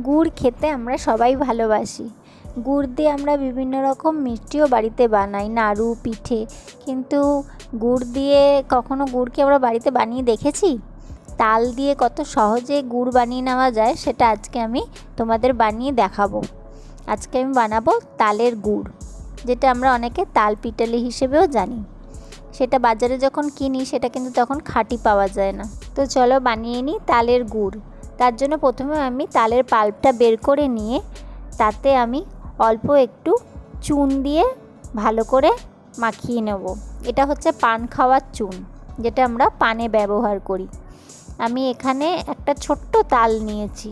গুড় খেতে আমরা সবাই ভালোবাসি। গুড় দিয়ে আমরা বিভিন্ন রকম মিষ্টিও বাড়িতে বানাই, নাড়ু, পিঠে। কিন্তু গুড় দিয়ে কখনো গুড় কি আমরা বাড়িতে বানিয়ে দেখেছি? তাল দিয়ে কত সহজে গুড় বানিয়ে নেওয়া যায় সেটা আজকে আমি তোমাদের বানিয়ে দেখাবো। আজকে আমি বানাবো তালের গুড়, যেটা আমরা অনেকে তাল পিঠালি হিসেবেও জানি। সেটা বাজারে যখন কিনি সেটা কিন্তু তখন খাঁটি পাওয়া যায় না। তো চলো বানিয়ে নিই তালের গুড়। তার জন্য প্রথমে আমি তালের পাল্পটা বের করে নিয়ে তাতে আমি অল্প একটু চুন দিয়ে ভালো করে মাখিয়ে নেব। এটা হচ্ছে পান খাওয়ার চুন, যেটা আমরা পানে ব্যবহার করি। আমি এখানে একটা ছোট্ট তাল নিয়েছি,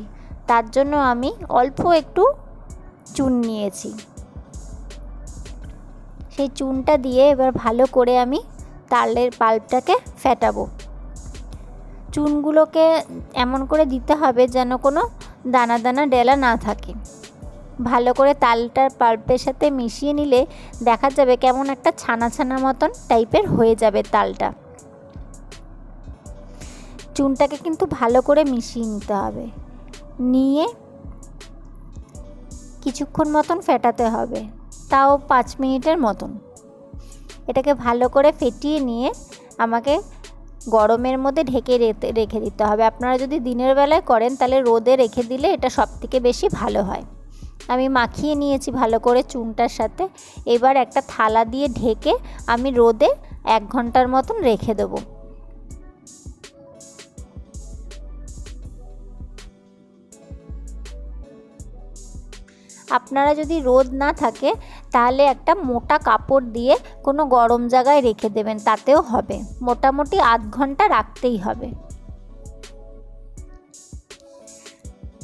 তার জন্য আমি অল্প একটু চুন নিয়েছি। সেই চুনটা দিয়ে এবার ভালো করে আমি তালের পাল্পটাকে ফেটাবো। চুনগুলোকে এমন করে দিতে হবে যেন কোনো দানা দানা ডেলা না থাকে। ভালো করে তালটার পাল্পের সাথে মিশিয়ে নিলে দেখা যাবে কেমন একটা ছানা ছানা মতন টাইপের হয়ে যাবে তালটা। চুনটাকে কিন্তু ভালো করে মিশিয়ে নিতে হবে, নিয়ে কিছুক্ষণ মতন ফেটাতে হবে, তাও 5 মিনিটের মতন। এটাকে ভালো করে ফেটিয়ে নিয়ে আমাকে গরমের মধ্যে ঢেকে রেখে দিতে হবে। আপনারা যদি দিনের বেলায় করেন তাহলে রোদে রেখে দিলে এটা সবথেকে বেশি ভালো হয়। আমি মাখিয়ে নিয়েছি ভালো করে চুনটার সাথে। এবার একটা থালা দিয়ে ঢেকে আমি রোদে 1 ঘন্টার মতন রেখে দেবো। আপনারা যদি রোদ না থাকে তাহলে একটা মোটা কাপড় দিয়ে কোনো গরম জায়গায় রেখে দেবেন, তাতেও হবে। মোটামুটি 1/2 ঘন্টা রাখতেই হবে।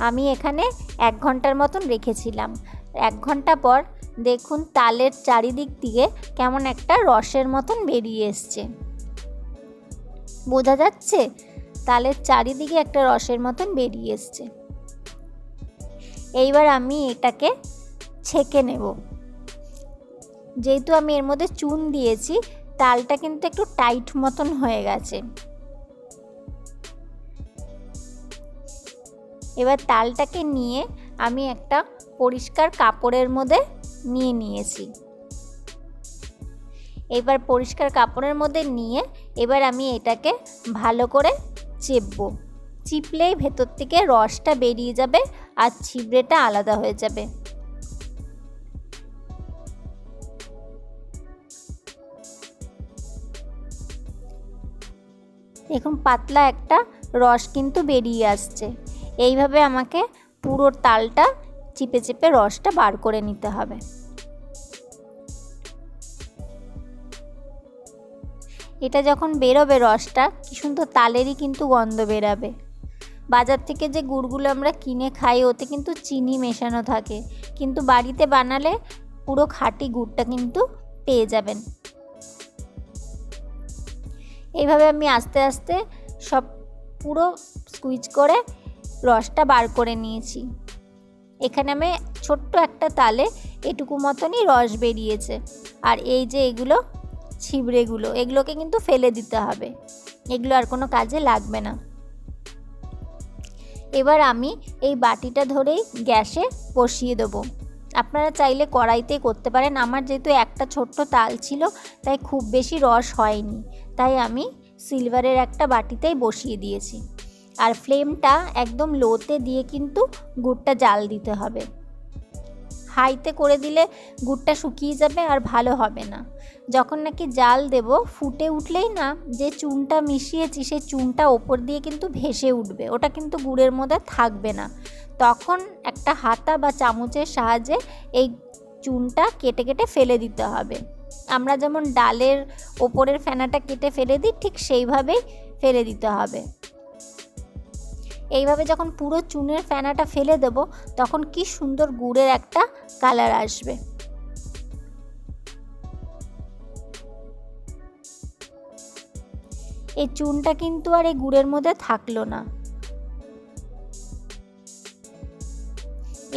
আমি এখানে 1 ঘন্টার মতন রেখেছিলাম। 1 ঘন্টা পর দেখুন তালের চারিদিক থেকে কেমন একটা রসের মতন বেরিয়ে এসছে। বোঝা যাচ্ছে? তালের চারিদিকে একটা রসের মতন বেরিয়ে এসছে। এইবার আমি এটাকে ছেঁকে নেব। যেহেতু আমি এর মধ্যে চুন দিয়েছি, তালটা কিন্তু একটু টাইট মতন হয়ে গেছে। এবার তালটাকে নিয়ে আমি একটা পরিষ্কার কাপড়ের মধ্যে নিয়েছি। এবার পরিষ্কার কাপড়ের মধ্যে নিয়ে এবার আমি এটাকে ভালো করে চেপবো। চিপলেই ভেতর থেকে রসটা বেরিয়ে যাবে আর ছিবড়েটা আলাদা হয়ে যাবে। দেখুন পাতলা একটা রস কিন্তু বেরিয়ে আসছে। এইভাবে আমাকে পুরো তালটা চিপে চিপে রসটা বার করে নিতে হবে। এটা যখন বেরোবে রসটা, কি সুন্দর তালেরই কিন্তু গন্ধ বেরাবে। বাজার থেকে যে গুড়গুলো আমরা কিনে খাই ওতে কিন্তু চিনি মেশানো থাকে, কিন্তু বাড়িতে বানালে পুরো খাঁটি গুড়টা কিন্তু পেয়ে যাবেন। এইভাবে আমি আস্তে আস্তে সব পুরো স্কুইজ করে রসটা বার করে নিয়েছি। এখানে আমি ছোট্ট একটা তালে এটুকু মতনই রস বেরিয়েছে। আর এই যে এগুলো ছিবড়েগুলো, এগুলোকে কিন্তু ফেলে দিতে হবে, এগুলো আর কোনো কাজে লাগবে না। এবার আমি এই বাটিটা ধরেই গ্যাসে বসিয়ে দেবো। আপনারা চাইলে কড়াইতে করতে পারেন। আমার যেহেতু একটা ছোট্ট তাল ছিল তাই খুব বেশি রস হয়নি, তাই আমি সিলভারের একটা বাটিতেই বসিয়ে দিয়েছি। আর ফ্লেমটা একদম লোতে দিয়ে কিন্তু গুড়টা জাল দিতে হবে। হাইতে করে দিলে গুড়টা শুকিয়ে যাবে আর ভালো হবে না। যখন নাকি জাল দেব ফুটে উঠলেই না যে চুনটা মিশিয়েছি সেই চুনটা ওপর দিয়ে কিন্তু ভেসে উঠবে, ওটা কিন্তু গুড়ের মধ্যে থাকবে না। তখন একটা হাতা বা চামচের সাহায্যে এই চুনটা কেটে কেটে ফেলে দিতে হবে। আমরা যেমন ডালের ওপরের ফেনাটা কেটে ফেলে দিই, ঠিক সেইভাবেই ফেলে দিতে হবে। এইভাবে যখন পুরো চুনের ফেনাটা ফেলে দেব তখন কি সুন্দর গুড়ের একটা কালার আসবে। এই চুনটা কিন্তু আর এই গুড়ের মধ্যে থাকলো না।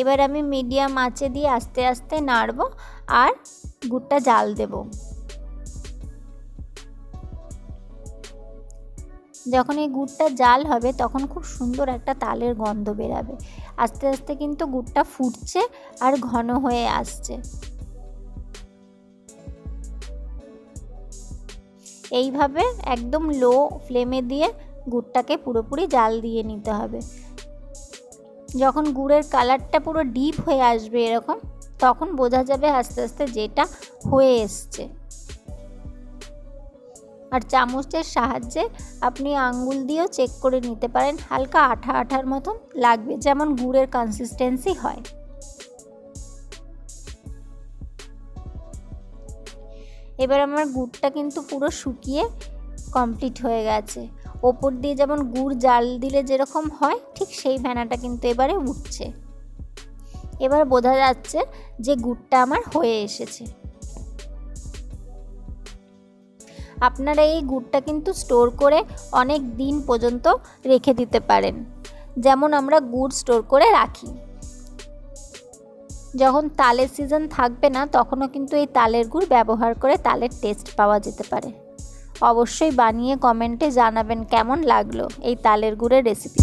এবার আমি মিডিয়াম আঁচে দিয়ে আস্তে আস্তে নাড়ব আর গুড়টা জাল দেব। যখন এই গুড়টা জাল হবে তখন খুব সুন্দর একটা তালের গন্ধ বেরাবে। আস্তে আস্তে কিন্তু গুড়টা ফুটছে আর ঘন হয়ে আসছে। এইভাবে একদম লো ফ্লেমে দিয়ে গুড়টাকে পুরোপুরি জাল দিয়ে নিতে হবে। যখন গুড়ের কালারটা পুরো ডিপ হয়ে আসবে এরকম, তখন বোঝা যাবে আস্তে আস্তে যেটা হয়ে এসছে। আর চামচের সাহায্যে আপনি আঙ্গুল দিয়েও চেক করে নিতে পারেন, হালকা আঠা আঠার মতন লাগবে, যেমন গুড়ের কনসিস্টেন্সি হয়। এবার আমার গুড়টা কিন্তু পুরো শুকিয়ে কমপ্লিট হয়ে গেছে। ওপর দিয়ে যেমন গুড় জাল দিলে যেরকম হয়, ঠিক সেই ফেনাটা কিন্তু এবারে উঠছে। এবার বোঝা যাচ্ছে যে গুড়টা আমার হয়ে এসেছে। আপনারা এই গুড়টা কিন্তু স্টোর করে অনেক দিন পর্যন্ত রেখে দিতে পারেন, যেমন আমরা গুড় স্টোর করে রাখি। যখন তালের সিজন থাকবে না, তখনও কিন্তু এই তালের গুড় ব্যবহার করে তালের টেস্ট পাওয়া যেতে পারে। অবশ্যই বানিয়ে কমেন্টে জানাবেন কেমন লাগলো এই তালের গুড়ের রেসিপি।